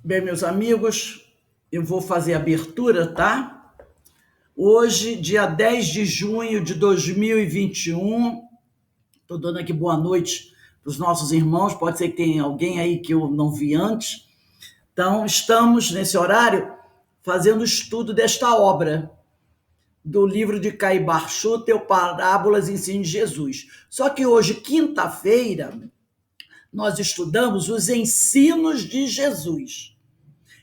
Bem, meus amigos, eu vou fazer a abertura, tá? Hoje, dia 10 de junho de 2021, estou dando aqui boa noite para os nossos irmãos, pode ser que tenha alguém aí que eu não vi antes. Então, estamos nesse horário fazendo o estudo desta obra, do livro de Caibar Schutel, Parábolas e Ensino de Jesus. Só que hoje, quinta-feira, nós estudamos os ensinos de Jesus,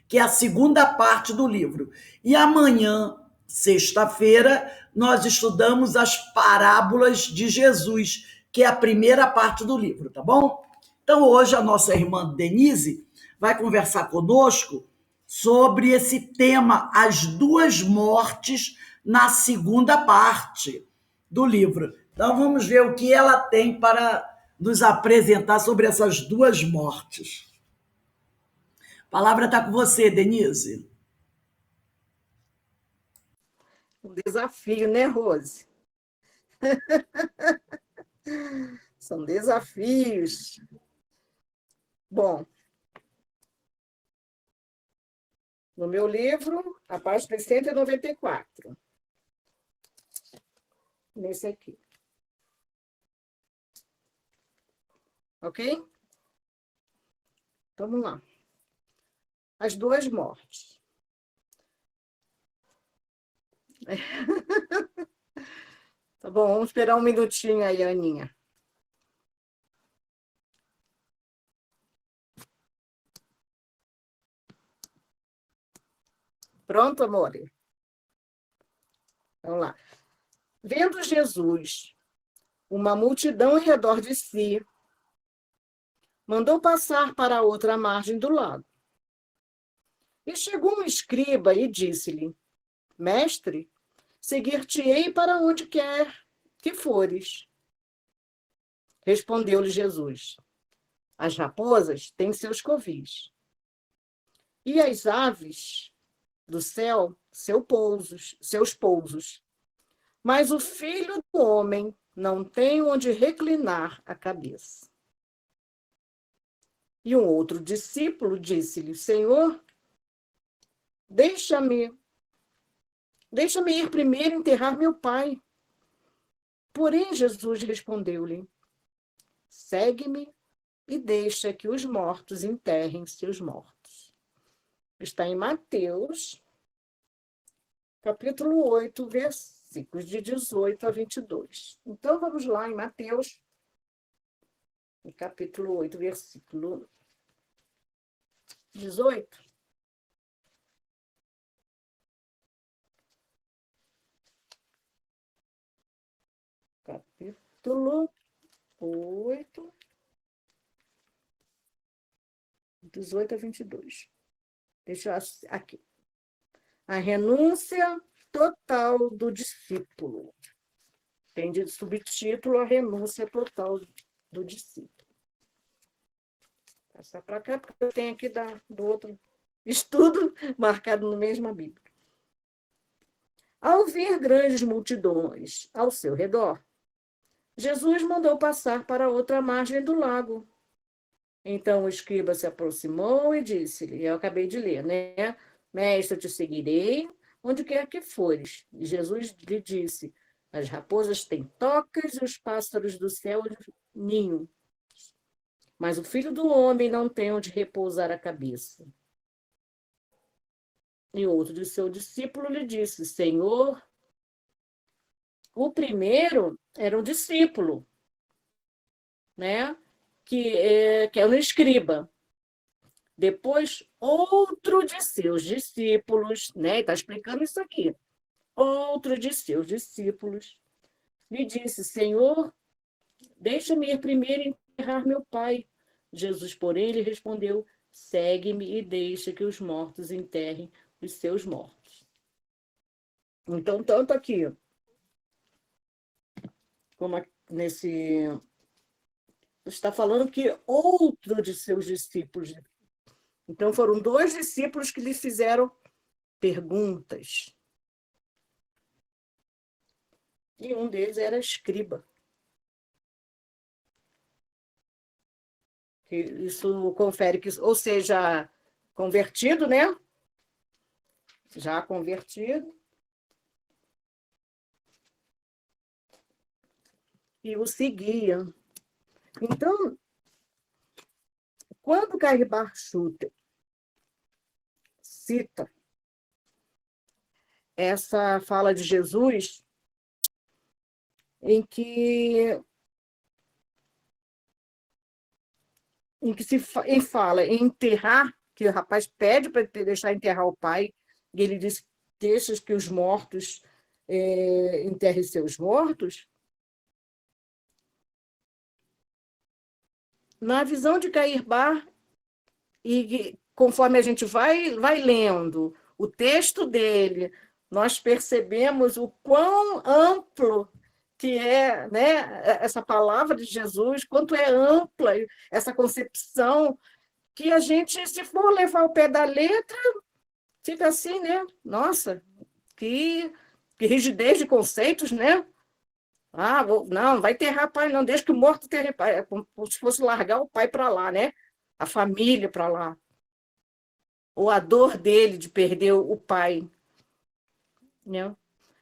que é a segunda parte do livro. E amanhã, sexta-feira, nós estudamos as parábolas de Jesus, que é a primeira parte do livro, tá bom? Então, hoje, a nossa irmã Denise vai conversar conosco sobre esse tema, as duas mortes, na segunda parte do livro. Então, vamos ver o que ela tem para nos apresentar sobre essas duas mortes. A palavra está com você, Denise. Um desafio, né, Rose? São desafios. Bom, no meu livro, a página 194. Nesse aqui. Ok? Vamos lá. As duas mortes. Tá bom, vamos esperar um minutinho aí, Aninha. Pronto, amor? Vamos lá. Vendo Jesus uma multidão em redor de si, mandou passar para a outra margem do lago. E chegou um escriba e disse-lhe: Mestre, seguir-te-ei para onde quer que fores. Respondeu-lhe Jesus: As raposas têm seus covis, e as aves do céu seus pousos. Mas o filho do homem não tem onde reclinar a cabeça. E um outro discípulo disse-lhe: Senhor, deixa-me ir primeiro enterrar meu pai. Porém, Jesus respondeu-lhe: Segue-me e deixa que os mortos enterrem seus mortos. Está em Mateus, capítulo 8, versículos de 18 a 22. Então, vamos lá em Mateus, capítulo 8, versículo 18. Capítulo 8, 18 a 22. Deixa eu aqui. A renúncia total do discípulo. Tem de subtítulo a renúncia total do discípulo. Passar para cá, porque eu tenho aqui do outro estudo marcado no mesmo Bíblia. Ao ver grandes multidões ao seu redor, Jesus mandou passar para outra margem do lago. Então o escriba se aproximou e disse-lhe, eu acabei de ler, né? Mestre, eu te seguirei onde quer que fores. E Jesus lhe disse, as raposas têm tocas e os pássaros do céu ninho. Mas o filho do homem não tem onde repousar a cabeça. E outro de seu discípulo lhe disse, Senhor, o primeiro era um discípulo, né? Que é um escriba. Depois, outro de seus discípulos, né? Está explicando isso aqui. Outro de seus discípulos lhe disse, Senhor, deixa-me ir primeiro enterrar meu pai. Jesus, porém, lhe respondeu, segue-me e deixa que os mortos enterrem os seus mortos. Então, tanto aqui, como nesse... Está falando que outro de seus discípulos. Então, foram dois discípulos que lhe fizeram perguntas. E um deles era escriba. Isso confere que, ou seja, convertido, né? Já convertido. E o seguia. Então, quando Cairbar Schutter cita essa fala de Jesus, em que ele fala em enterrar, que o rapaz pede para deixar enterrar o pai, e ele diz: deixa que os mortos enterrem seus mortos. Na visão de Cairbar, e conforme a gente vai lendo o texto dele, nós percebemos o quão amplo que é, né, essa palavra de Jesus, quanto é ampla essa concepção, que a gente, se for levar o pé da letra, fica assim, né? Nossa, que rigidez de conceitos, né? Ah, não, vai enterrar pai, não, deixa que o morto enterre pai. É como se fosse largar o pai para lá, né? A família para lá. Ou a dor dele de perder o pai. Né?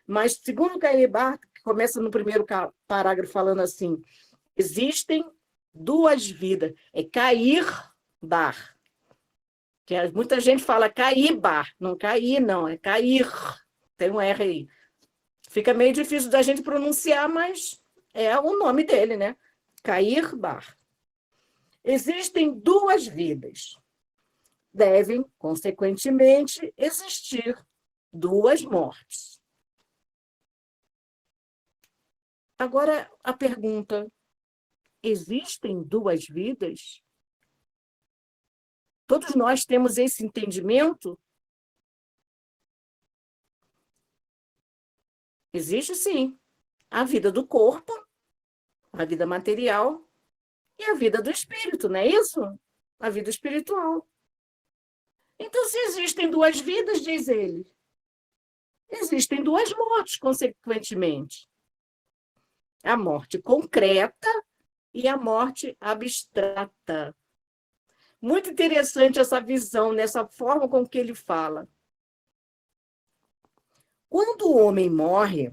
Mas, segundo Cairbar, que começa no primeiro parágrafo falando assim, existem duas vidas. É cair-bar. Muita gente fala cair-bar. Não cair, não, é cair. Tem um R aí. Fica meio difícil da gente pronunciar, mas é o nome dele, né? Cairbar. Existem duas vidas. Devem, consequentemente, existir duas mortes. Agora, a pergunta: existem duas vidas? Todos nós temos esse entendimento? Existe, sim, a vida do corpo, a vida material e a vida do espírito, não é isso? A vida espiritual. Então, se existem duas vidas, diz ele, existem duas mortes, consequentemente. A morte concreta e a morte abstrata. Muito interessante essa visão, nessa forma com que ele fala. Quando o homem morre,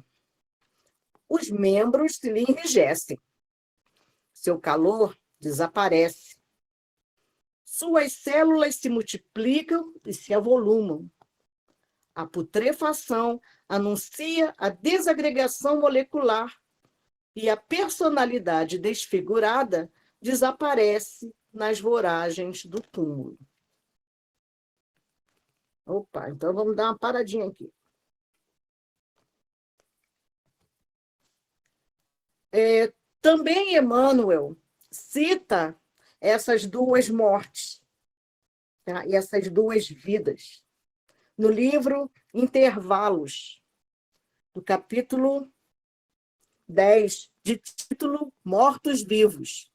os membros se lhe enrijecem. Seu calor desaparece. Suas células se multiplicam e se avolumam. A putrefação anuncia a desagregação molecular e a personalidade desfigurada desaparece nas voragens do túmulo. Opa, então vamos dar uma paradinha aqui. Também Emmanuel cita essas duas mortes, tá? E essas duas vidas, no livro Intervalos, do capítulo 10, de título Mortos-Vivos.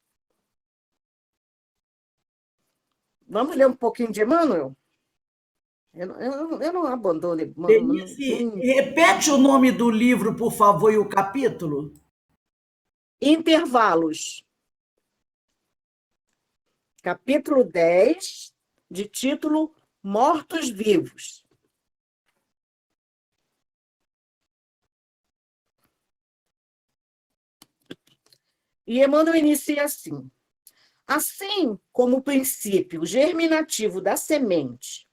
Vamos ler um pouquinho de Emmanuel? Eu não abandono. Denise, repete o nome do livro, por favor, e o capítulo. Intervalos. Capítulo 10, de título Mortos-Vivos. E Emmanuel inicia assim: assim como o princípio germinativo da semente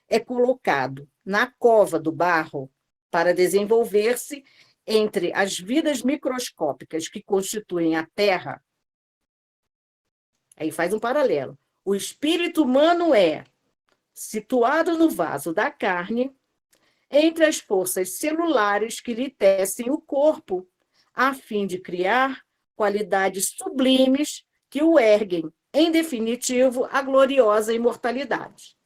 é colocado na cova do barro para desenvolver-se entre as vidas microscópicas que constituem a Terra, aí faz um paralelo. O espírito humano é situado no vaso da carne, entre as forças celulares que lhe tecem o corpo, a fim de criar qualidades sublimes que o erguem, em definitivo, à gloriosa imortalidade.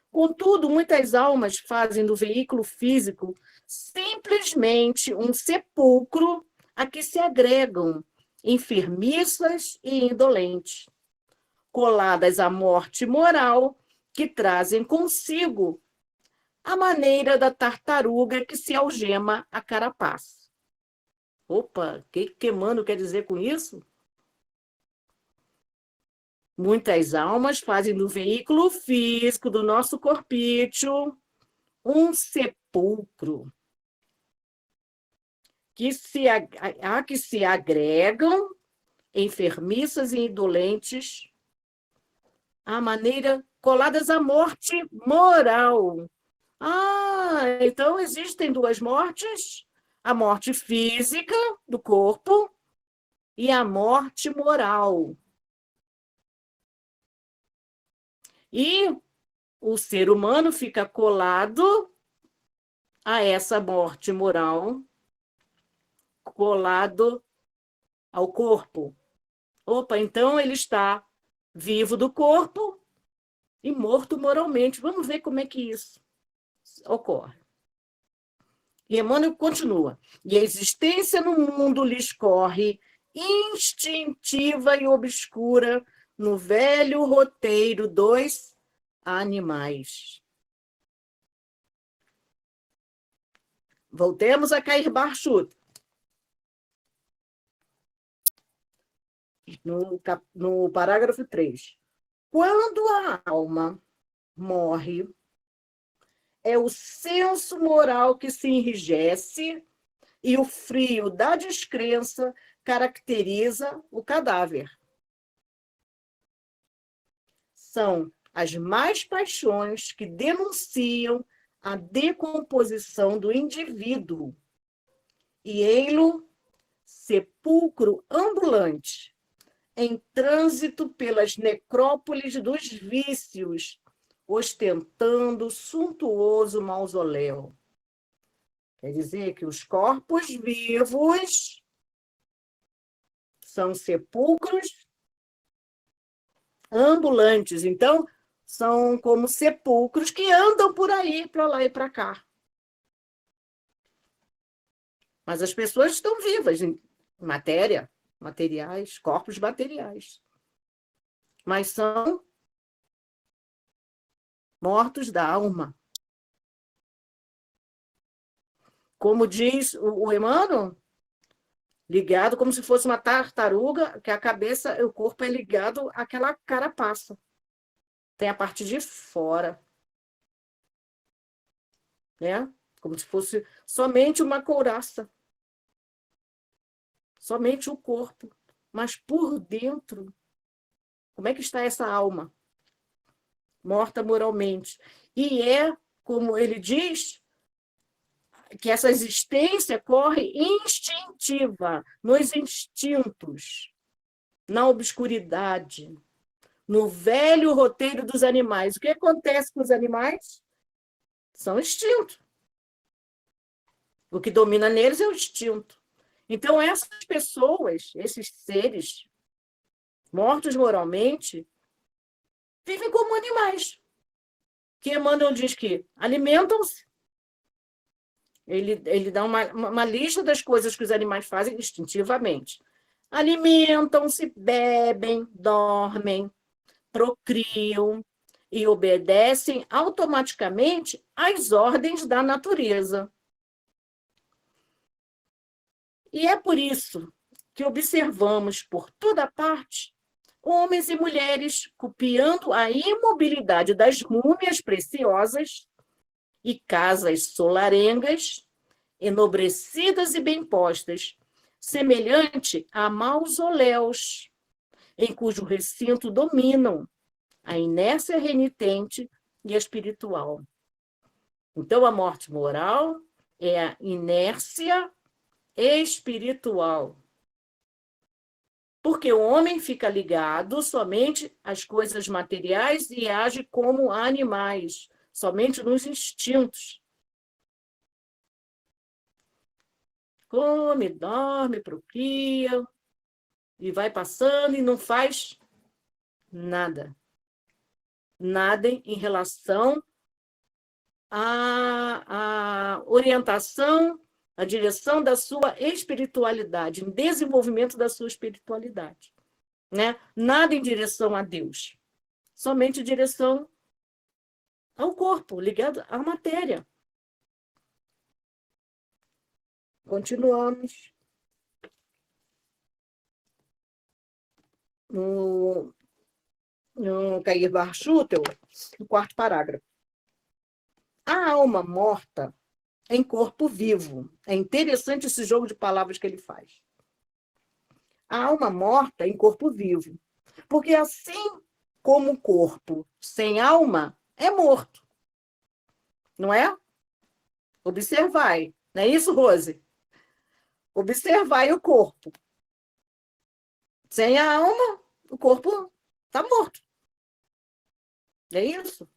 Contudo, muitas almas fazem do veículo físico simplesmente um sepulcro a que se agregam enfermiças e indolentes, coladas à morte moral, que trazem consigo a maneira da tartaruga que se algema a carapaça. Opa, o que Emmanuel quer dizer com isso? Muitas almas fazem do veículo físico do nosso corpício um sepulcro que se agregam enfermiças e indolentes à maneira coladas à morte moral. Então existem duas mortes: a morte física do corpo e a morte moral. E o ser humano fica colado a essa morte moral, colado ao corpo. Opa, então ele está vivo do corpo e morto moralmente. Vamos ver como é que isso ocorre. E Emmanuel continua. E a existência no mundo lhes corre instintiva e obscura no velho roteiro dos animais. Voltemos a cair barchudo. No parágrafo 3. Quando a alma morre, é o senso moral que se enrijece e o frio da descrença caracteriza o cadáver. São as más paixões que denunciam a decomposição do indivíduo e ei-lo sepulcro ambulante, em trânsito pelas necrópolis dos vícios, ostentando suntuoso mausoléu. Quer dizer que os corpos vivos são sepulcros ambulantes. Então, são como sepulcros que andam por aí, para lá e para cá. Mas as pessoas estão vivas em matéria, materiais, corpos materiais. Mas são mortos da alma. Como diz o Emmanuel, ligado como se fosse uma tartaruga, que a cabeça, o corpo é ligado àquela carapaça. Tem a parte de fora, né? Como se fosse somente uma couraça. Somente o corpo. Mas por dentro, como é que está essa alma? Morta moralmente. E é, como ele diz, que essa existência corre instintiva, nos instintos, na obscuridade, no velho roteiro dos animais. O que acontece com os animais? São instintos. O que domina neles é o instinto. Então, essas pessoas, esses seres mortos moralmente, vivem como animais. Que Emmanuel diz que alimentam-se. Ele dá uma lista das coisas que os animais fazem instintivamente. Alimentam-se, bebem, dormem, procriam e obedecem automaticamente às ordens da natureza. E é por isso que observamos por toda parte homens e mulheres copiando a imobilidade das múmias preciosas e casas solarengas, enobrecidas e bem postas, semelhante a mausoléus, em cujo recinto dominam a inércia renitente e espiritual. Então, a morte moral é a inércia espiritual. Porque o homem fica ligado somente às coisas materiais e age como animais, somente nos instintos. Come, dorme, procria, e vai passando e não faz nada. Nada em relação à orientação, à direção da sua espiritualidade, em desenvolvimento da sua espiritualidade. Né? Nada em direção a Deus, somente em direção ao corpo, ligado à matéria. Continuamos. no Cair Barchutel, no quarto parágrafo. A alma morta em corpo vivo. É interessante esse jogo de palavras que ele faz. A alma morta em corpo vivo. Porque assim como o corpo sem alma é morto. Não é? Observai. Não é isso, Rose? Observai o corpo. Sem a alma, o corpo está morto. É isso?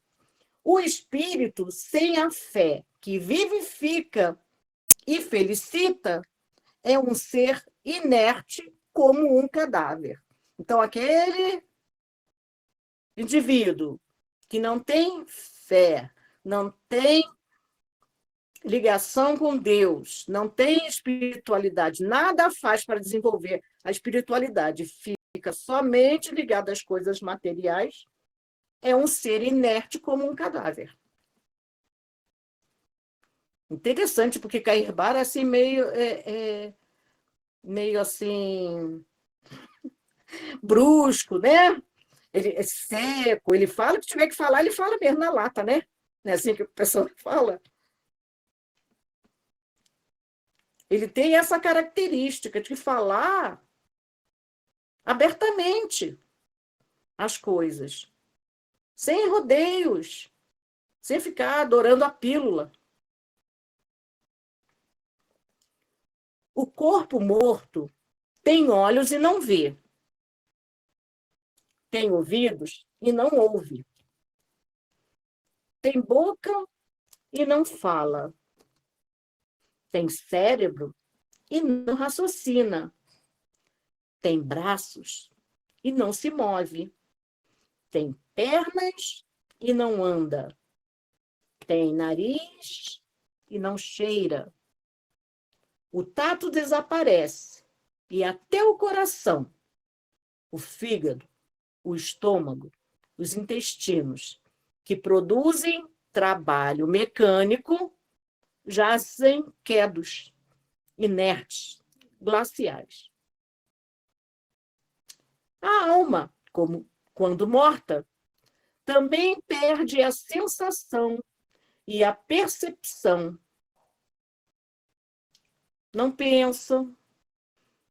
O espírito sem a fé, que vivifica e felicita, é um ser inerte como um cadáver. Então, aquele indivíduo que não tem fé, não tem ligação com Deus, não tem espiritualidade, nada faz para desenvolver a espiritualidade, fica somente ligado às coisas materiais, é um ser inerte como um cadáver. Interessante, porque Cair Bar é assim meio assim brusco, né? Ele é seco, ele fala o que tiver que falar, ele fala mesmo na lata, né? Não é assim que o pessoal fala? Ele tem essa característica de falar abertamente as coisas, sem rodeios, sem ficar adorando a pílula. O corpo morto tem olhos e não vê, tem ouvidos e não ouve, tem boca e não fala, tem cérebro e não raciocina, tem braços e não se move, tem pernas e não anda, tem nariz e não cheira. O tato desaparece e até o coração, o fígado, o estômago, os intestinos, que produzem trabalho mecânico, jazem quedos, inertes, glaciais. A alma, como quando morta, também perde a sensação e a percepção. Não pensa,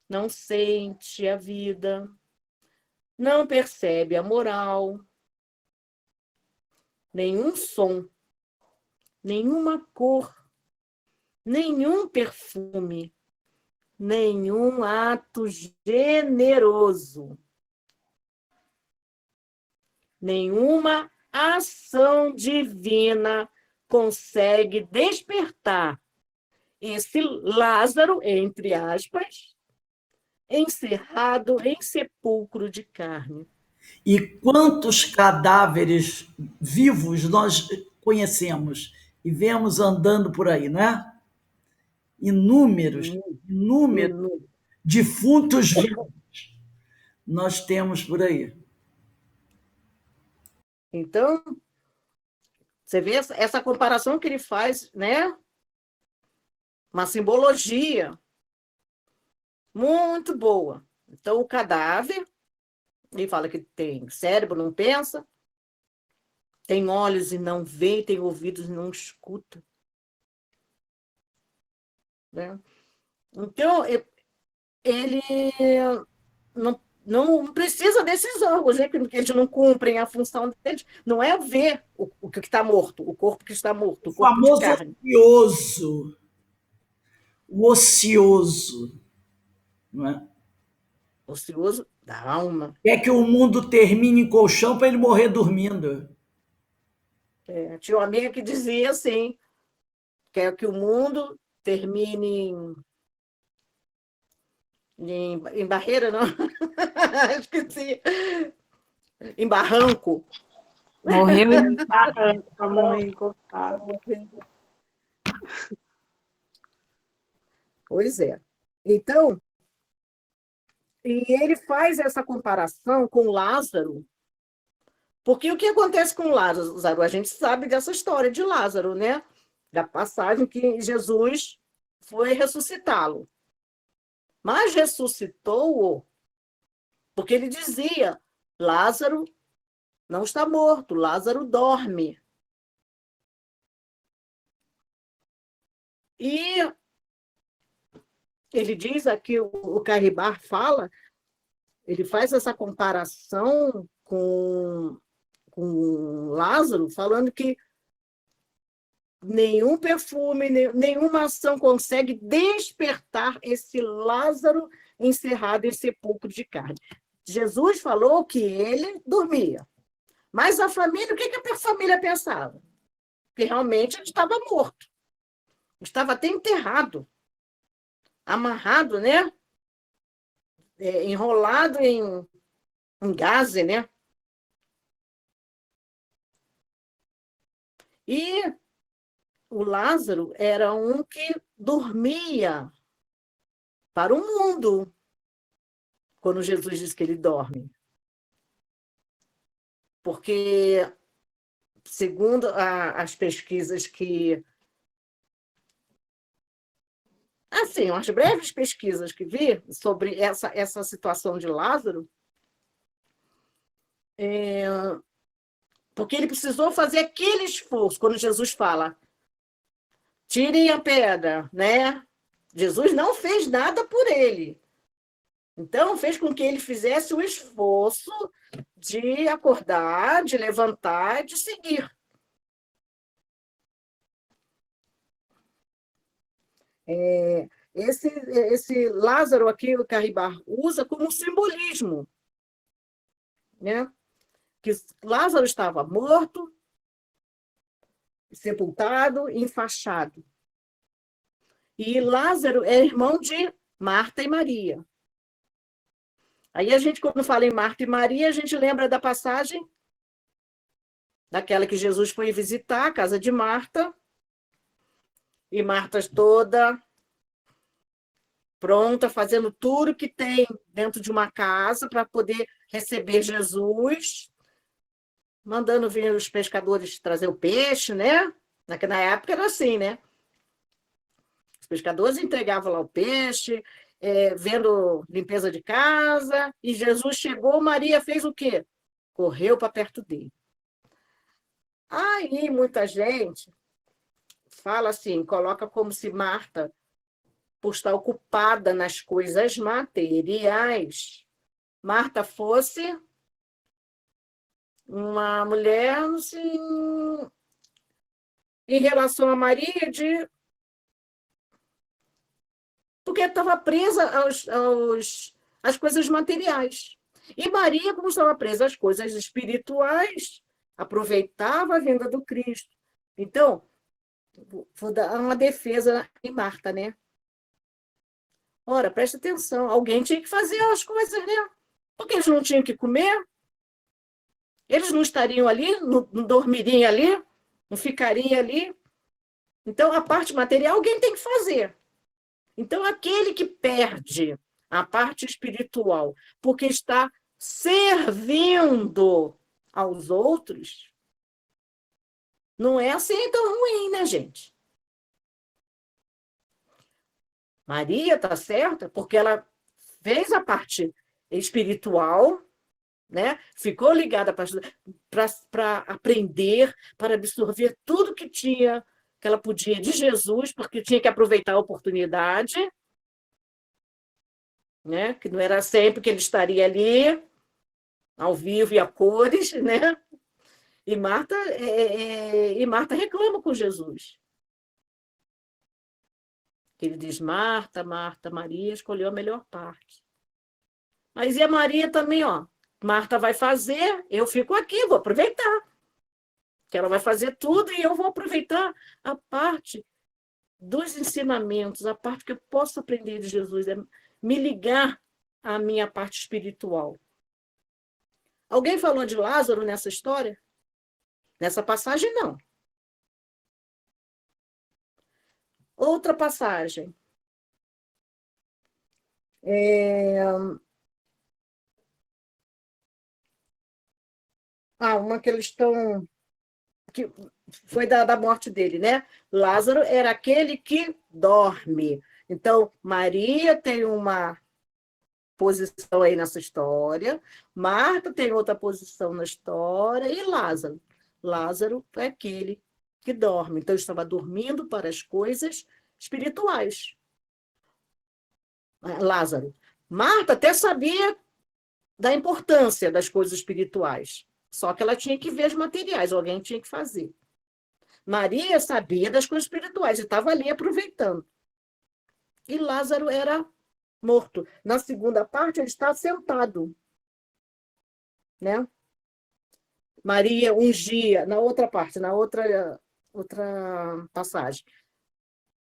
não sente a vida, não percebe a moral, nenhum som, nenhuma cor, nenhum perfume, nenhum ato generoso, nenhuma ação divina consegue despertar esse Lázaro, entre aspas, encerrado em sepulcro de carne. E quantos cadáveres vivos nós conhecemos e vemos andando por aí, não é? Inúmeros, inúmeros defuntos vivos nós temos por aí. Então, você vê essa comparação que ele faz, né? Uma simbologia muito boa. Então, o cadáver, ele fala que tem cérebro, não pensa, tem olhos e não vê, tem ouvidos e não escuta. Né? Então, ele não precisa desses órgãos, né? Porque eles não cumprem a função deles. Não é ver o que está morto, o corpo que está morto, O o corpo de famoso carne. ocioso, o ocioso, não é? Ocioso da alma. Quer que o mundo termine em colchão para ele morrer dormindo. Tinha uma amiga que dizia assim, quer que o mundo termine em barreira, não? Esqueci. Em barranco. Morreu em barranco para morrer encostado. Pois é. Então, e ele faz essa comparação com Lázaro, porque o que acontece com Lázaro? A gente sabe dessa história de Lázaro, né? Da passagem que Jesus foi ressuscitá-lo. Mas ressuscitou-o porque ele dizia, Lázaro não está morto, Lázaro dorme. E ele diz aqui, o Carribar fala, ele faz essa comparação com Lázaro, falando que nenhum perfume, nenhuma ação consegue despertar esse Lázaro encerrado em sepulcro de carne. Jesus falou que ele dormia. Mas a família, o que a família pensava? Que realmente ele estava morto. Estava até enterrado, amarrado, né? Enrolado em gaze, né? E o Lázaro era um que dormia para o mundo, quando Jesus diz que ele dorme. Porque, segundo as pesquisas que... Assim, as breves pesquisas que vi sobre essa situação de Lázaro, porque ele precisou fazer aquele esforço, quando Jesus fala, tirem a pedra, né? Jesus não fez nada por ele. Então, fez com que ele fizesse o esforço de acordar, de levantar, de seguir. Esse Lázaro aqui, o Carribar usa como um simbolismo, né? Que Lázaro estava morto, sepultado, enfaixado. E Lázaro é irmão de Marta e Maria. Aí a gente, quando fala em Marta e Maria, a gente lembra da passagem daquela que Jesus foi visitar, a casa de Marta, e Marta toda pronta, fazendo tudo que tem dentro de uma casa para poder receber Jesus, mandando vir os pescadores trazer o peixe, né? Na época era assim, né? Os pescadores entregavam lá o peixe, vendo limpeza de casa, e Jesus chegou, Maria fez o quê? Correu para perto dele. Aí muita gente fala assim, coloca como se Marta, por estar ocupada nas coisas materiais, Marta fosse uma mulher, assim, em relação a Maria, porque estava presa às coisas materiais. E Maria, como estava presa às coisas espirituais, aproveitava a vinda do Cristo. Então, vou dar uma defesa em Marta, né? Ora, presta atenção, alguém tinha que fazer as coisas, né? Porque eles não tinham que comer, eles não estariam ali, não dormiriam ali, não ficariam ali. Então, a parte material alguém tem que fazer. Então, aquele que perde a parte espiritual porque está servindo aos outros, não é assim tão ruim, né, gente? Maria está certa porque ela fez a parte espiritual, né? Ficou ligada para aprender, para absorver tudo que ela podia de Jesus, porque tinha que aproveitar a oportunidade, né? Que não era sempre que ele estaria ali, ao vivo e a cores, né? E Marta reclama com Jesus. Ele diz, Marta, Marta, Maria escolheu a melhor parte. Mas e a Maria também, ó. Marta vai fazer, eu fico aqui, vou aproveitar. Que ela vai fazer tudo e eu vou aproveitar a parte dos ensinamentos, a parte que eu posso aprender de Jesus, é me ligar à minha parte espiritual. Alguém falou de Lázaro nessa história? Nessa passagem, não. Outra passagem. Uma que eles estão... que foi da morte dele, né? Lázaro era aquele que dorme. Então, Maria tem uma posição aí nessa história, Marta tem outra posição na história, e Lázaro. Lázaro é aquele que dorme. Então, estava dormindo para as coisas espirituais. Lázaro. Marta até sabia da importância das coisas espirituais, só que ela tinha que ver os materiais, alguém tinha que fazer. Maria sabia das coisas espirituais e estava ali aproveitando. E Lázaro era morto. Na segunda parte, ele está sentado, né? Maria ungia, na outra parte, na outra passagem.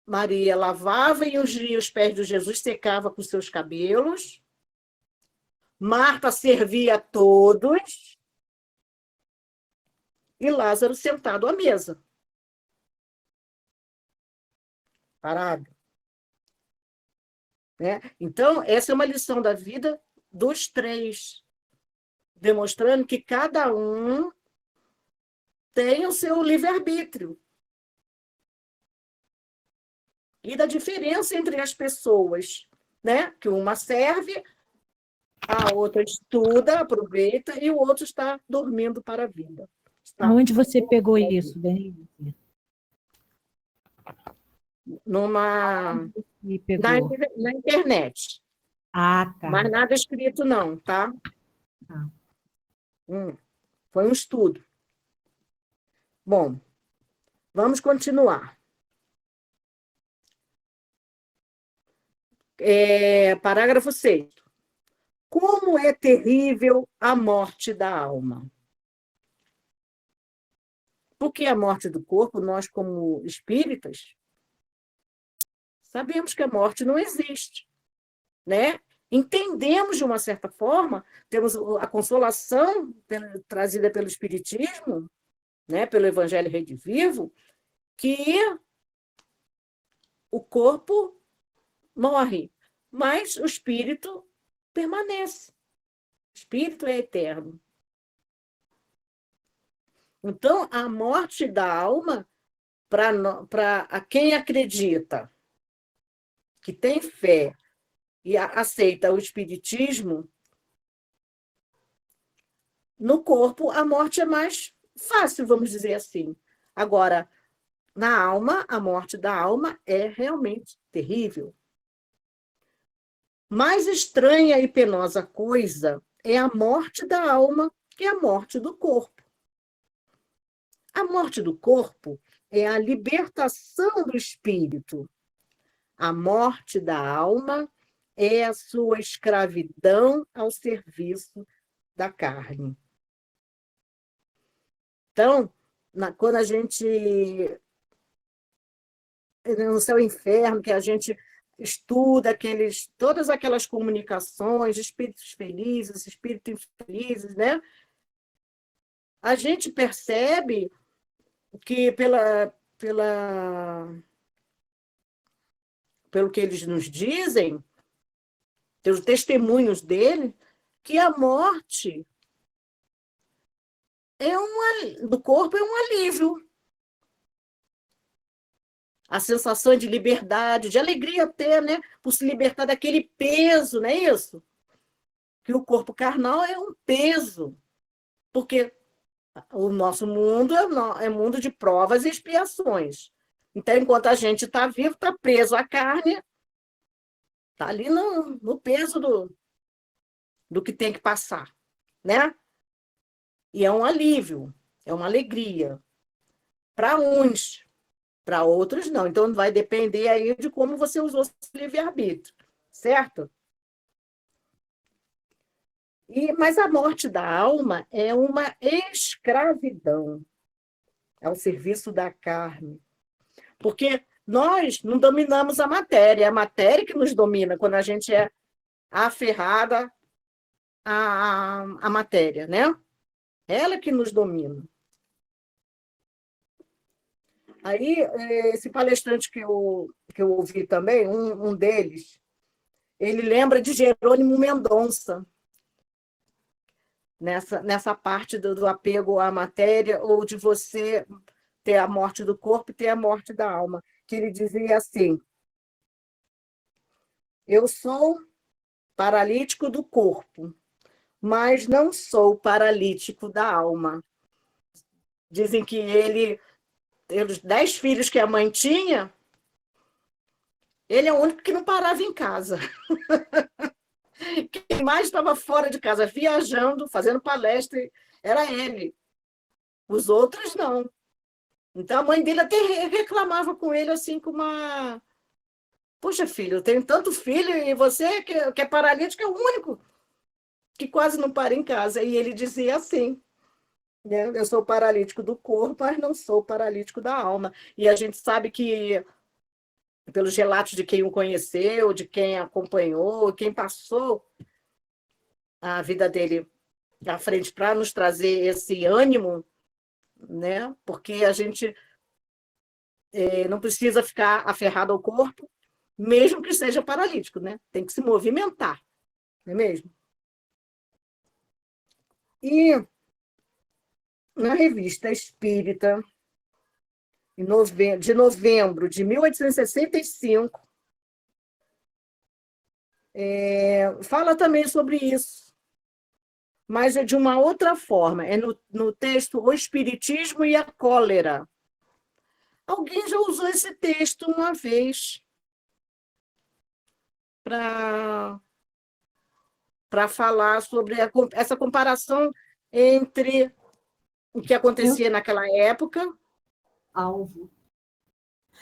Maria lavava e ungia os pés de Jesus, secava com seus cabelos. Marta servia a todos. E Lázaro sentado à mesa. Parado. Né? Então, essa é uma lição da vida dos três, demonstrando que cada um tem o seu livre-arbítrio. E da diferença entre as pessoas, né? Que uma serve, a outra estuda, aproveita, e o outro está dormindo para a vida. Aonde você pegou isso, Denise? Na internet. Ah, tá. Mas nada escrito, não, tá? Tá. Foi um estudo. Bom, vamos continuar. Parágrafo 6. Como é terrível a morte da alma. Porque a morte do corpo, nós, como espíritas, sabemos que a morte não existe, né? Entendemos, de uma certa forma, temos a consolação trazida pelo Espiritismo, né? Pelo Evangelho Redivivo, que o corpo morre, mas o espírito permanece. O espírito é eterno. Então, a morte da alma, para quem acredita, que tem fé e aceita o espiritismo, no corpo a morte é mais fácil, vamos dizer assim. Agora, na alma, a morte da alma é realmente terrível. Mais estranha e penosa coisa é a morte da alma que a morte do corpo. A morte do corpo é a libertação do espírito. A morte da alma é a sua escravidão ao serviço da carne. Então, quando a gente, no céu e inferno, que a gente estuda todas aquelas comunicações, espíritos felizes, espíritos infelizes, né? A gente percebe que, pelo que eles nos dizem, pelos testemunhos dele, que a morte do corpo é um alívio. A sensação de liberdade, de alegria até, né? Por se libertar daquele peso, não é isso? Que o corpo carnal é um peso. Porque o nosso mundo é mundo de provas e expiações. Então, enquanto a gente está vivo, está preso à carne, está ali no peso do que tem que passar, né? E é um alívio, é uma alegria. Para uns, para outros não. Então, vai depender aí de como você usou o livre-arbítrio, certo? Mas a morte da alma é uma escravidão ao serviço da carne. Porque nós não dominamos a matéria, é a matéria que nos domina quando a gente é aferrada à matéria, né? Ela que nos domina. Aí, esse palestrante que eu ouvi também, um deles, ele lembra de Jerônimo Mendonça, nessa parte do apego à matéria, ou de você ter a morte do corpo e ter a morte da alma, que ele dizia assim: eu sou paralítico do corpo, mas não sou paralítico da alma. Dizem que ele, os 10 filhos que a mãe tinha, ele é o único que não parava em casa. Quem mais estava fora de casa, viajando, fazendo palestra, era ele. Os outros, não. Então, a mãe dele até reclamava com ele, assim, com uma... Poxa, filho, eu tenho tanto filho e você, que é paralítico, é o único que quase não para em casa. E ele dizia assim, né? Eu sou paralítico do corpo, mas não sou paralítico da alma. E a gente sabe que, pelos relatos de quem o conheceu, de quem acompanhou, quem passou a vida dele à frente para nos trazer esse ânimo, né? Porque a gente não precisa ficar aferrado ao corpo, mesmo que seja paralítico, né? Tem que se movimentar, não é mesmo? E na revista Espírita, de novembro de 1865, fala também sobre isso, mas é de uma outra forma. É no texto O Espiritismo e a Cólera. Alguém já usou esse texto uma vez para falar sobre essa comparação entre o que acontecia naquela época. Alvo.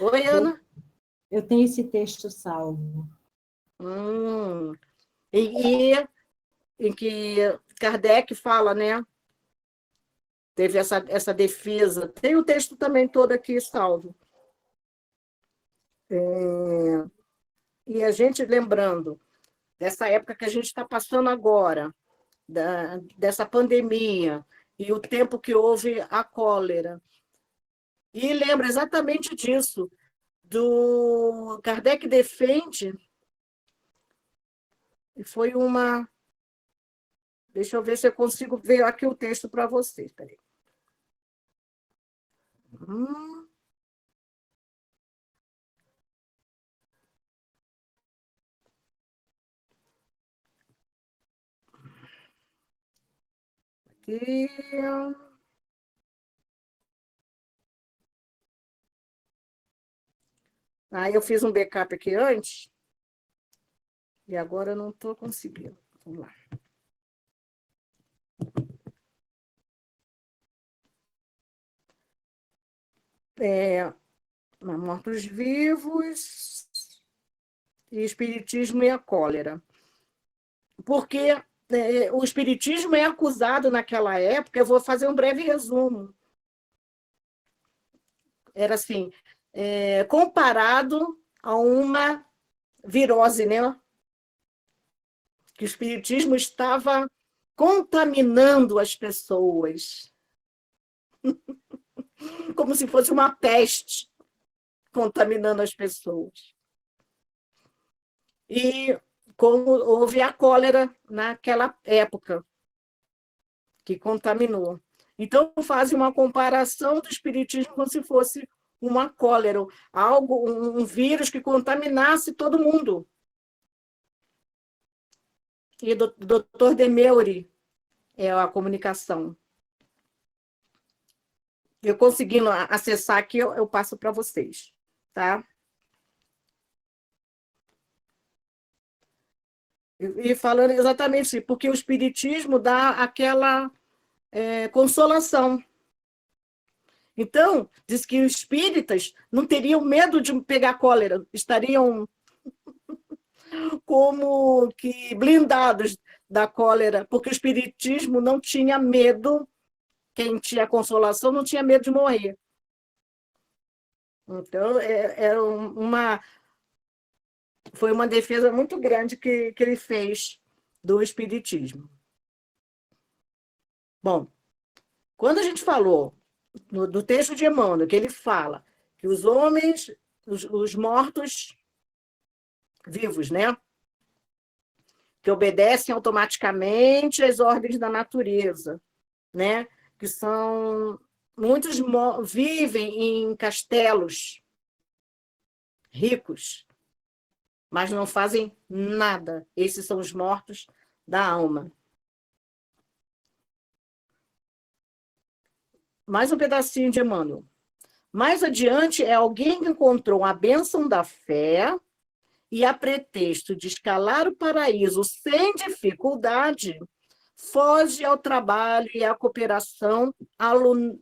Oi, Ana? Eu tenho esse texto salvo. Em que Kardec fala, né? Teve essa defesa. Tem o texto também todo aqui salvo. E a gente lembrando dessa época que a gente está passando agora, dessa pandemia, e o tempo que houve a cólera. E lembra exatamente disso, do Kardec defende, e foi uma... Deixa eu ver se eu consigo ver aqui o texto para vocês. Peraí. Aqui. Aí eu fiz um backup aqui antes, e agora eu não estou conseguindo. Vamos lá. Mortos-vivos, e Espiritismo e a Cólera. Porque o Espiritismo é acusado naquela época, eu vou fazer um breve resumo. Era assim, comparado a uma virose, né? Que o Espiritismo estava contaminando as pessoas, como se fosse uma peste contaminando as pessoas. E como houve a cólera naquela época, que contaminou. Então, fazem uma comparação do espiritismo como se fosse uma cólera, um vírus que contaminasse todo mundo. E do Dr. Demeuri é a comunicação. Eu conseguindo acessar aqui, eu passo para vocês, tá? E falando exatamente isso, porque o espiritismo dá aquela consolação. Então, diz que os espíritas não teriam medo de pegar cólera, estariam como que blindados da cólera, porque o espiritismo não tinha medo, quem tinha consolação não tinha medo de morrer. Então, foi uma defesa muito grande que ele fez do espiritismo. Bom, quando a gente falou do texto de Emmanuel, que ele fala que os homens, os mortos vivos, né? Que obedecem automaticamente às ordens da natureza, né? Que são... Muitos vivem em castelos ricos, mas não fazem nada. Esses são os mortos da alma. Mais um pedacinho de Emmanuel. Mais adiante, é alguém que encontrou a bênção da fé e, a pretexto de escalar o paraíso sem dificuldade, foge ao trabalho e à cooperação,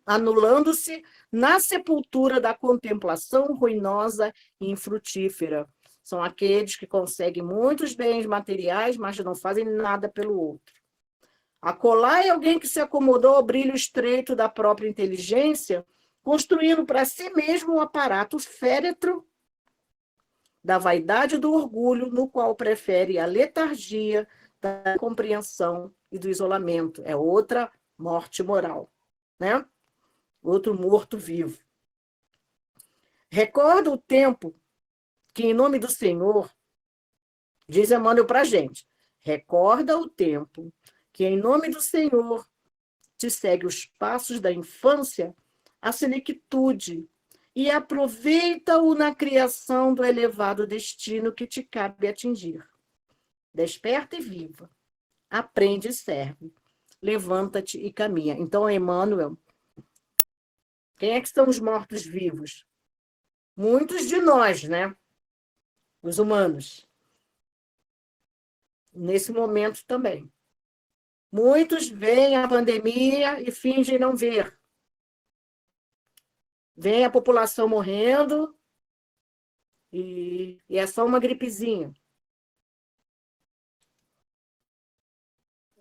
anulando-se na sepultura da contemplação ruinosa e infrutífera. São aqueles que conseguem muitos bens materiais, mas não fazem nada pelo outro. Acolá é alguém que se acomodou ao brilho estreito da própria inteligência, construindo para si mesmo um aparato féretro da vaidade e do orgulho, no qual prefere a letargia da compreensão e do isolamento. É outra morte moral, né? Outro morto-vivo. Recorda o tempo que, em nome do Senhor, diz Emmanuel para a gente, recorda o tempo que, em nome do Senhor, te segue os passos da infância, a senectude, e aproveita-o na criação do elevado destino que te cabe atingir. Desperta e viva. Aprende e serve. Levanta-te e caminha. Então, Emmanuel, quem é que são os mortos-vivos? Muitos de nós, né? Os humanos. Nesse momento também. Muitos veem a pandemia e fingem não ver. Vem a população morrendo e é só uma gripezinha.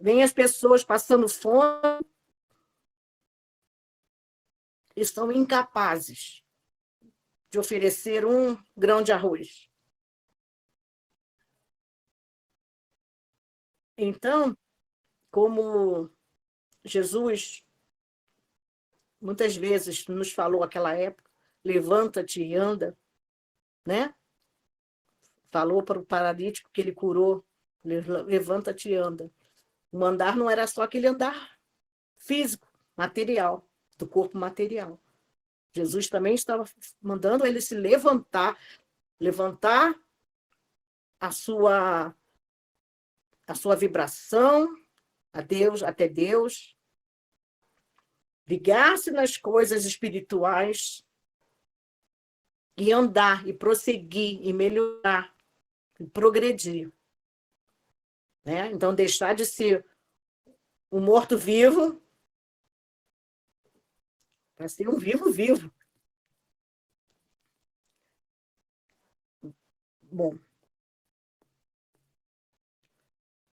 Vem as pessoas passando fome e são incapazes de oferecer um grão de arroz. Então, como Jesus muitas vezes nos falou naquela época, levanta-te e anda, né? Falou para o paralítico que ele curou, levanta-te e anda. O andar não era só aquele andar físico, material, do corpo material. Jesus também estava mandando ele se levantar a sua vibração a Deus, até Deus, ligar-se nas coisas espirituais e andar, e prosseguir, e melhorar, e progredir. Né? Então, deixar de ser um morto-vivo para ser um vivo-vivo. Bom,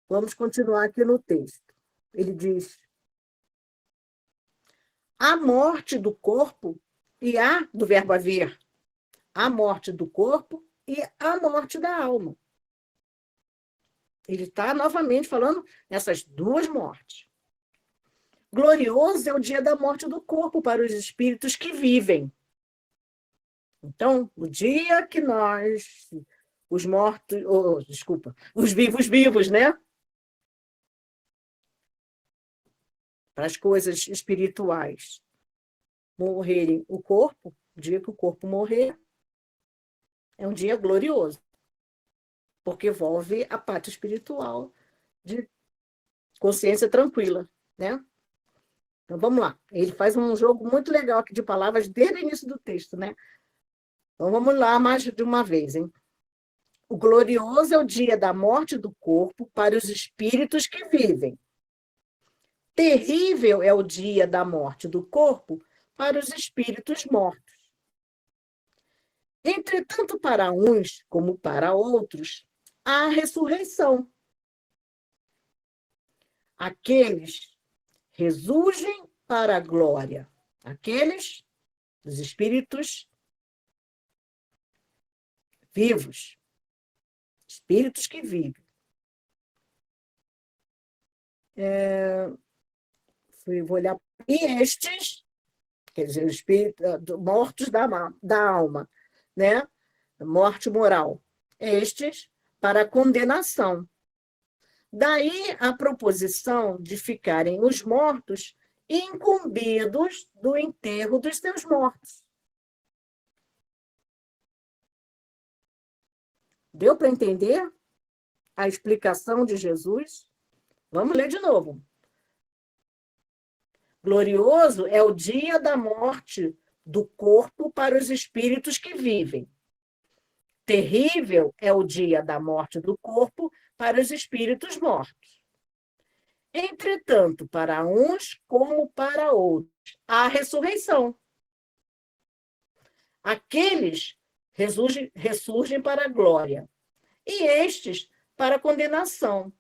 vamos continuar aqui no texto. Ele diz: a morte do corpo e a do verbo haver, a morte do corpo e a morte da alma. Ele está novamente falando nessas duas mortes. Glorioso é o dia da morte do corpo para os espíritos que vivem. Então, o dia que nós, os mortos, os vivos, né? Para as coisas espirituais morrerem o corpo, o dia que o corpo morrer, é um dia glorioso, porque envolve a parte espiritual de consciência tranquila, né? Então, vamos lá. Ele faz um jogo muito legal aqui de palavras desde o início do texto, né? Então, vamos lá mais de uma vez, hein? O glorioso é o dia da morte do corpo para os espíritos que vivem. Terrível é o dia da morte do corpo para os espíritos mortos. Entretanto, para uns, como para outros, há a ressurreição. Aqueles ressurgem para a glória. Aqueles, os espíritos vivos. Espíritos que vivem. Vou olhar. E estes, quer dizer, os espíritos mortos da alma, né? Morte moral. Estes para a condenação. Daí a proposição de ficarem os mortos incumbidos do enterro dos seus mortos. Deu para entender a explicação de Jesus? Vamos ler de novo. Glorioso é o dia da morte do corpo para os espíritos que vivem. Terrível é o dia da morte do corpo para os espíritos mortos. Entretanto, para uns como para outros, há ressurreição. Aqueles ressurgem para a glória, e estes para a condenação.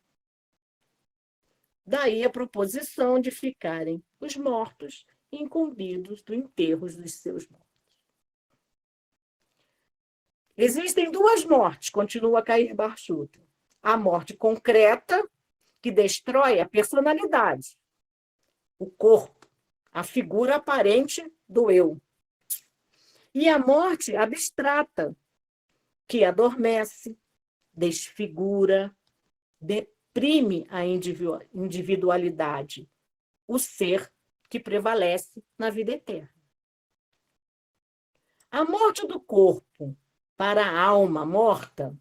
Daí a proposição de ficarem os mortos incumbidos do enterro dos seus mortos. Existem duas mortes, continua Cair Barchuto. A morte concreta, que destrói a personalidade, o corpo, a figura aparente do eu. E a morte abstrata, que adormece, desfigura, deprime a individualidade, o ser que prevalece na vida eterna. A morte do corpo para a alma morta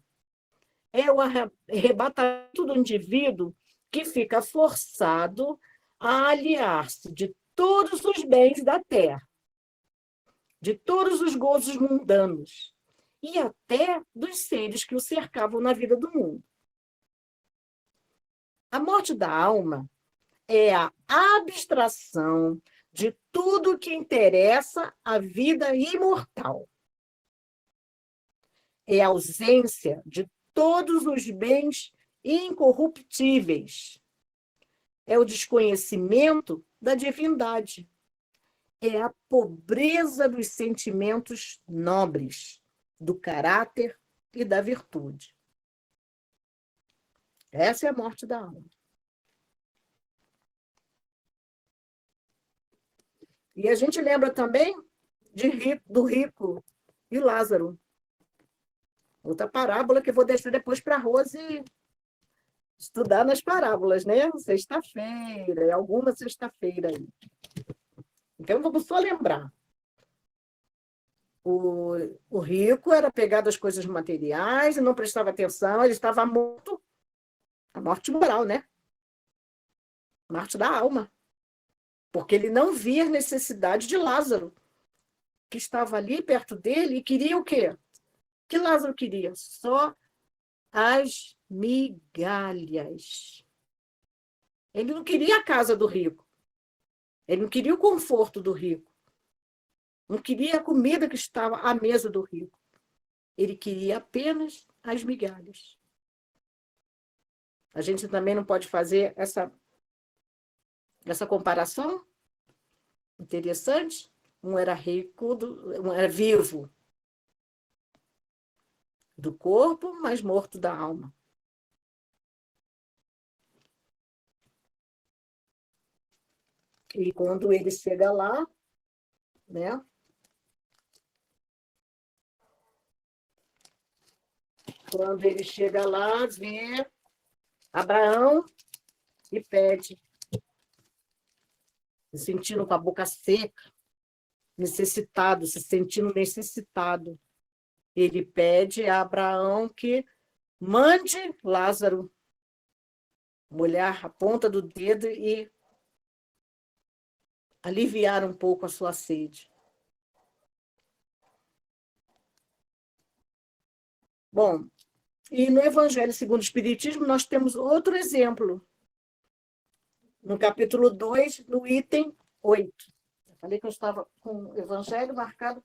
é o arrebatamento do indivíduo que fica forçado a aliar-se de todos os bens da terra, de todos os gozos mundanos e até dos seres que o cercavam na vida do mundo. A morte da alma é a abstração de tudo que interessa à vida imortal. É a ausência de todos os bens incorruptíveis. É o desconhecimento da divindade. É a pobreza dos sentimentos nobres, do caráter e da virtude. Essa é a morte da alma. E a gente lembra também do rico e Lázaro. Outra parábola que eu vou deixar depois para a Rose estudar nas parábolas, né? Sexta-feira, alguma sexta-feira aí. Então, vamos só lembrar. O rico era pegado às coisas materiais e não prestava atenção, ele estava morto. A morte moral, né? A morte da alma. Porque ele não via a necessidade de Lázaro, que estava ali perto dele e queria o quê? O que Lázaro queria? Só as migalhas. Ele não queria a casa do rico. Ele não queria o conforto do rico. Não queria a comida que estava à mesa do rico. Ele queria apenas as migalhas. A gente também não pode fazer essa comparação? Interessante? Um era rico, um era vivo do corpo, mas morto da alma. E quando ele chega lá, né? Quando ele chega lá, vê Abraão e pede, se sentindo com a boca seca, necessitado, se sentindo necessitado. Ele pede a Abraão que mande Lázaro molhar a ponta do dedo e aliviar um pouco a sua sede. Bom, e no Evangelho segundo o Espiritismo, nós temos outro exemplo. No capítulo 2, no item 8. Eu falei que eu estava com o Evangelho marcado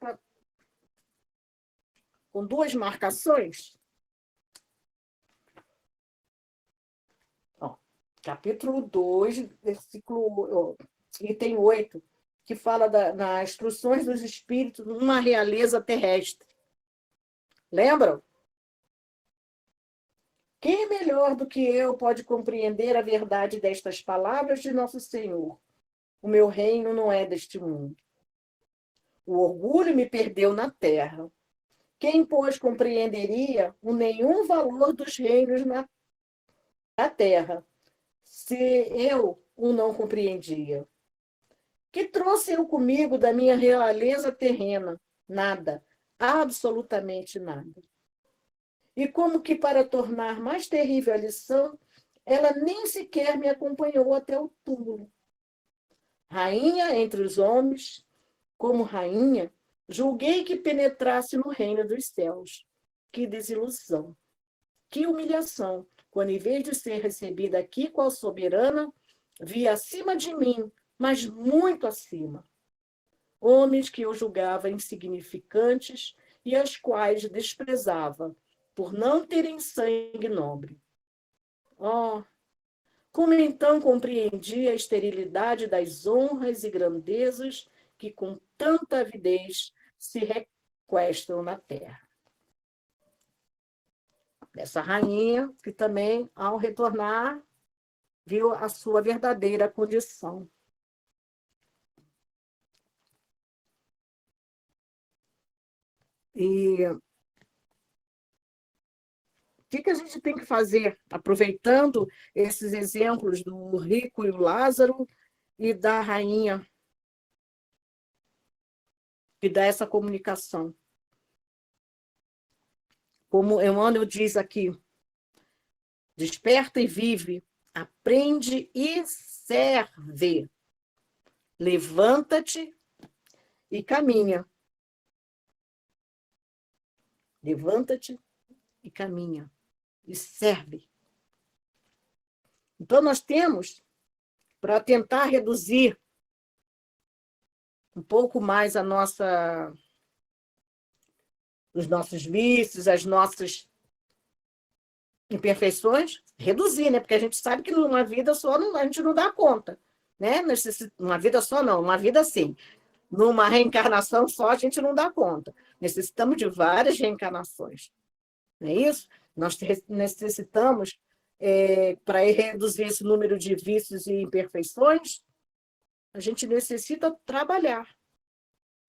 com duas marcações. Ó, capítulo 2, item 8, que fala nas instruções dos espíritos numa realeza terrestre. Lembram? Quem melhor do que eu pode compreender a verdade destas palavras de Nosso Senhor? O meu reino não é deste mundo. O orgulho me perdeu na terra. Quem, pois, compreenderia o nenhum valor dos reinos na terra, se eu o não compreendia? Que trouxe eu comigo da minha realeza terrena? Nada, absolutamente nada. E como que para tornar mais terrível a lição, ela nem sequer me acompanhou até o túmulo. Rainha entre os homens, como rainha, julguei que penetrasse no reino dos céus. Que desilusão, que humilhação, quando, em vez de ser recebida aqui qual soberana, vi acima de mim, mas muito acima, homens que eu julgava insignificantes e as quais desprezava, por não terem sangue nobre. Oh, como então compreendi a esterilidade das honras e grandezas que com tanta avidez se requestram na terra. Essa rainha que também, ao retornar, viu a sua verdadeira condição. E o que a gente tem que fazer, aproveitando esses exemplos do rico e o Lázaro e da rainha, que dá essa comunicação? Como Emmanuel diz aqui, desperta e vive, aprende e serve. Levanta-te e caminha. Levanta-te e caminha. E serve. Então, nós temos, para tentar reduzir um pouco mais os nossos vícios, as nossas imperfeições, reduzir, né? Porque a gente sabe que numa vida só a gente não dá conta, né? Uma vida só não, uma vida sim. Numa reencarnação só a gente não dá conta. Necessitamos de várias reencarnações. Não é isso? Nós necessitamos, para reduzir esse número de vícios e imperfeições, a gente necessita trabalhar,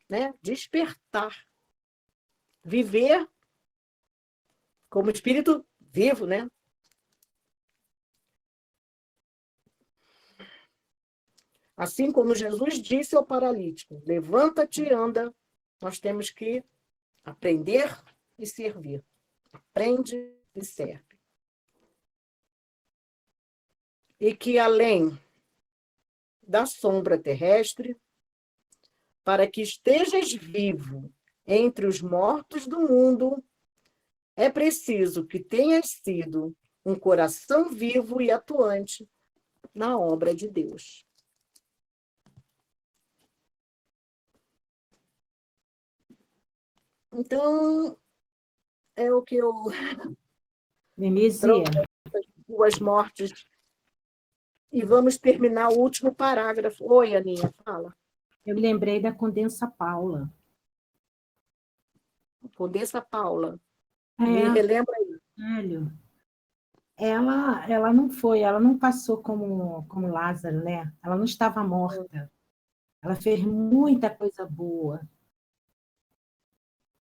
né? Despertar, viver como espírito vivo, né? Assim como Jesus disse ao paralítico, levanta-te e anda, nós temos que aprender e servir. Aprende e serve. E que além da sombra terrestre, para que estejas vivo entre os mortos do mundo, é preciso que tenhas sido um coração vivo e atuante na obra de Deus. Então, é o que eu Denise, trouxe, duas mortes. E vamos terminar o último parágrafo. Oi, Aninha, fala. eu me lembrei da Condessa Paula. Condessa Paula. É, Me relembra aí. velho. Ela não passou como Lázaro, né? Ela não estava morta. Ela fez muita coisa boa.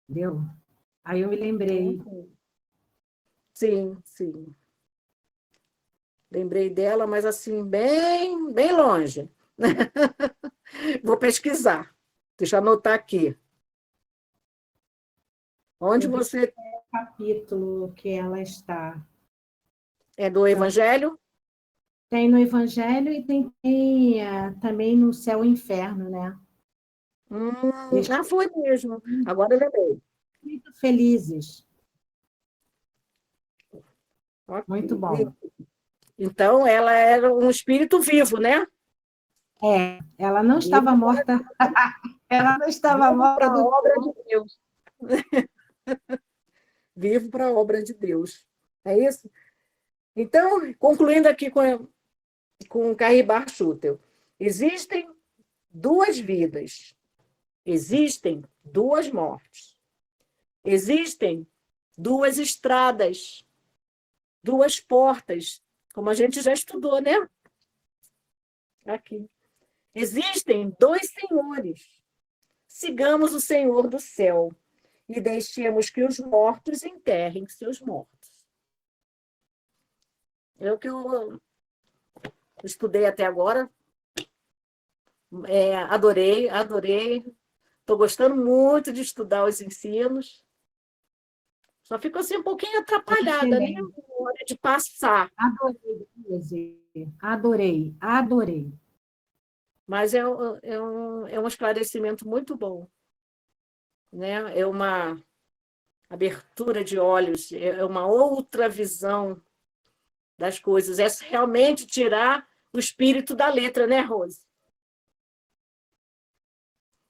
Entendeu? Aí eu me lembrei. Sim, sim. Lembrei dela, mas assim, bem, bem longe. Vou pesquisar. Deixa eu anotar aqui. Onde você... Capítulo que ela está. É do Evangelho? Tem no Evangelho e tem também no Céu e Inferno, né? Foi mesmo. Agora eu lembrei. Muito felizes. Ok. Muito bom. Então, ela era um espírito vivo, né? Ela não estava morta. Ela não estava morta Para a do obra de Deus. Vivo para a obra de Deus. É isso? Então, concluindo aqui com Carribar Schutel, existem duas vidas, existem duas mortes, existem duas estradas, duas portas, como a gente já estudou, né? Aqui. Existem dois senhores. Sigamos o Senhor do céu e deixemos que os mortos enterrem seus mortos. É o que eu estudei até agora. Adorei, adorei. Estou gostando muito de estudar os ensinos. Só fico assim um pouquinho atrapalhada, né? Na hora de passar. Adorei, Ilse. Adorei, adorei. Mas é um esclarecimento muito bom, né? É uma abertura de olhos, é uma outra visão das coisas. É realmente tirar o espírito da letra, né, Rose?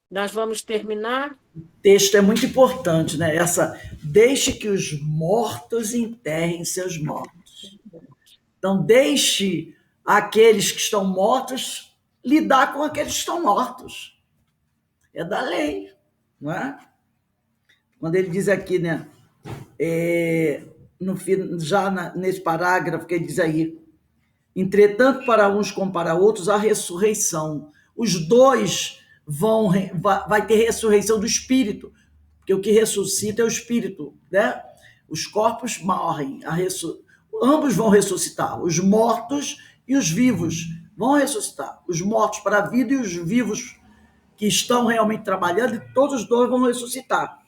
Nós vamos terminar. O texto é muito importante, né? Deixe que os mortos enterrem seus mortos. Então, deixe aqueles que estão mortos lidar com aqueles que estão mortos. É da lei, não é? Quando ele diz aqui, né? Nesse parágrafo que ele diz aí, entretanto, para uns como para outros, a ressurreição. Os dois vai ter ressurreição do espírito, porque o que ressuscita é o espírito, né? Os corpos morrem, ambos vão ressuscitar, os mortos e os vivos vão ressuscitar. Os mortos para a vida e os vivos que estão realmente trabalhando, e todos os dois vão ressuscitar.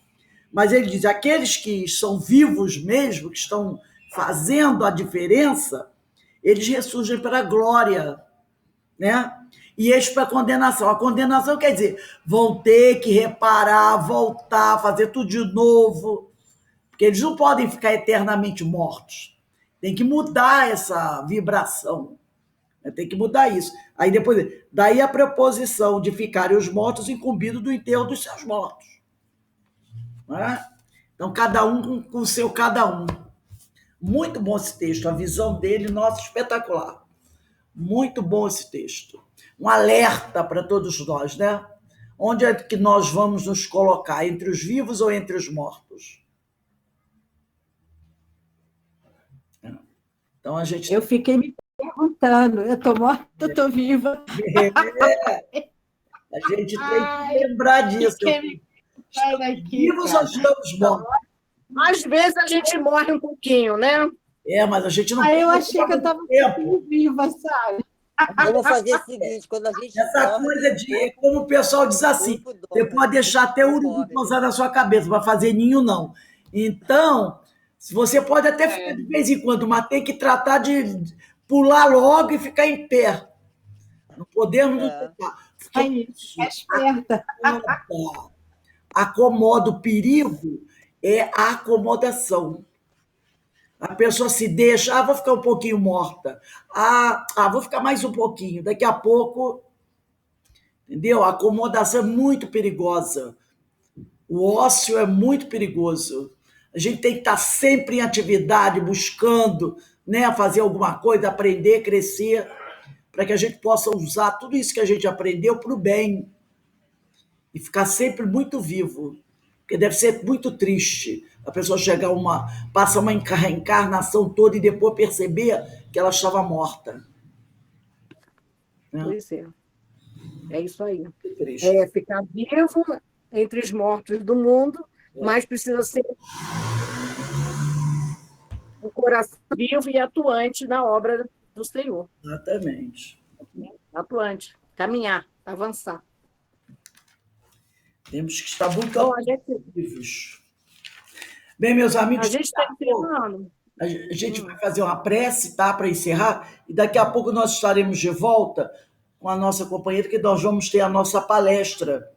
Mas ele diz, aqueles que são vivos mesmo, que estão fazendo a diferença, eles ressurgem para a glória, né? E eles para a condenação. A condenação quer dizer, vão ter que reparar, voltar, fazer tudo de novo, porque eles não podem ficar eternamente mortos. Tem que mudar essa vibração, né? Tem que mudar isso. Aí depois, daí a preposição de ficarem os mortos incumbidos do enterro dos seus mortos. Né? Então, cada um com o seu cada um. Muito bom esse texto, a visão dele, nossa, espetacular. Muito bom esse texto. Um alerta para todos nós, né? Onde é que nós vamos nos colocar? Entre os vivos ou entre os mortos? Então, a gente... Eu fiquei me perguntando, eu estou morta, eu estou viva. A gente tem que lembrar disso. Vivos ou estamos mortos? Às vezes a gente morre um pouquinho, né? Mas a gente não... eu achei que eu estava viva, sabe? Vamos fazer o seguinte, quando a gente... Essa coisa de... Como o pessoal diz assim, você pode deixar até o urubu pousar na sua cabeça, não vai fazer ninho, não. Então, você pode até ficar de vez em quando, mas tem que tratar de pular logo e ficar em pé. Não podemos nos tentar. É esperta. Acomoda o perigo, é a acomodação. A pessoa se deixa, vou ficar um pouquinho morta. Vou ficar mais um pouquinho. Daqui a pouco, entendeu? A acomodação é muito perigosa. O ócio é muito perigoso. A gente tem que estar sempre em atividade, buscando, né, fazer alguma coisa, aprender, crescer, para que a gente possa usar tudo isso que a gente aprendeu para o bem. E ficar sempre muito vivo. Porque deve ser muito triste a pessoa passa uma reencarnação toda e depois perceber que ela estava morta. Pois é. É isso aí. É ficar vivo entre os mortos do mundo, mas precisa ser um coração vivo e atuante na obra do Senhor. Exatamente. Atuante, caminhar, avançar. Temos que estar muito vivos. Bem, meus amigos, a gente está encerrando. A gente vai fazer uma prece, tá, para encerrar, e daqui a pouco nós estaremos de volta com a nossa companheira, que nós vamos ter a nossa palestra,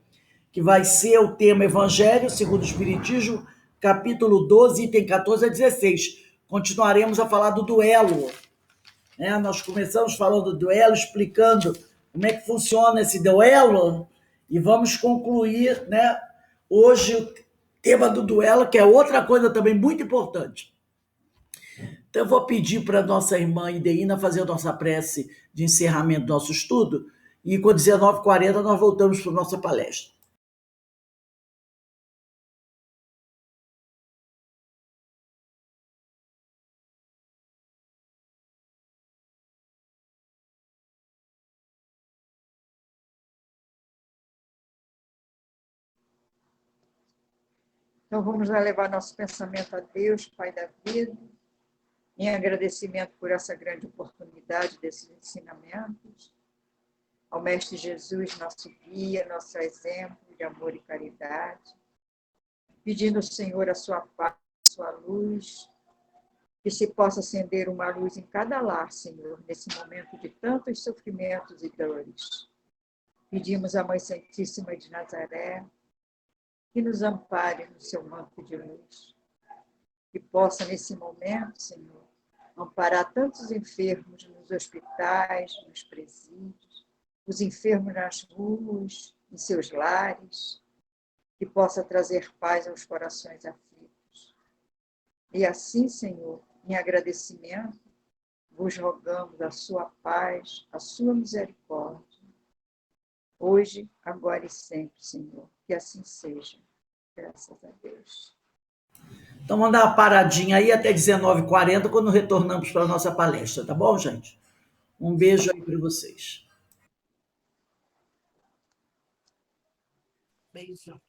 que vai ser o tema Evangelho segundo o Espiritismo, capítulo 12, item 14 a 16. Continuaremos a falar do duelo. Nós começamos falando do duelo, explicando como é que funciona esse duelo, e vamos concluir, né, hoje o tema do duelo, que é outra coisa também muito importante. Então, eu vou pedir para a nossa irmã Ideína fazer a nossa prece de encerramento do nosso estudo, e com 19h40 nós voltamos para a nossa palestra. Então, vamos levar nosso pensamento a Deus, Pai da vida, em agradecimento por essa grande oportunidade desses ensinamentos, ao Mestre Jesus, nosso guia, nosso exemplo de amor e caridade, pedindo ao Senhor a sua paz, sua luz, que se possa acender uma luz em cada lar, Senhor, nesse momento de tantos sofrimentos e dores. Pedimos à Mãe Santíssima de Nazaré que nos ampare no seu manto de luz, que possa, nesse momento, Senhor, amparar tantos enfermos nos hospitais, nos presídios, os enfermos nas ruas, em seus lares, que possa trazer paz aos corações aflitos. E assim, Senhor, em agradecimento, vos rogamos a sua paz, a sua misericórdia, hoje, agora e sempre, Senhor. Que assim seja. Graças a Deus. Então, vamos dar uma paradinha aí até 19h40, quando retornamos para a nossa palestra, tá bom, gente? Um beijo aí para vocês. Beijo.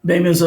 Bem, meus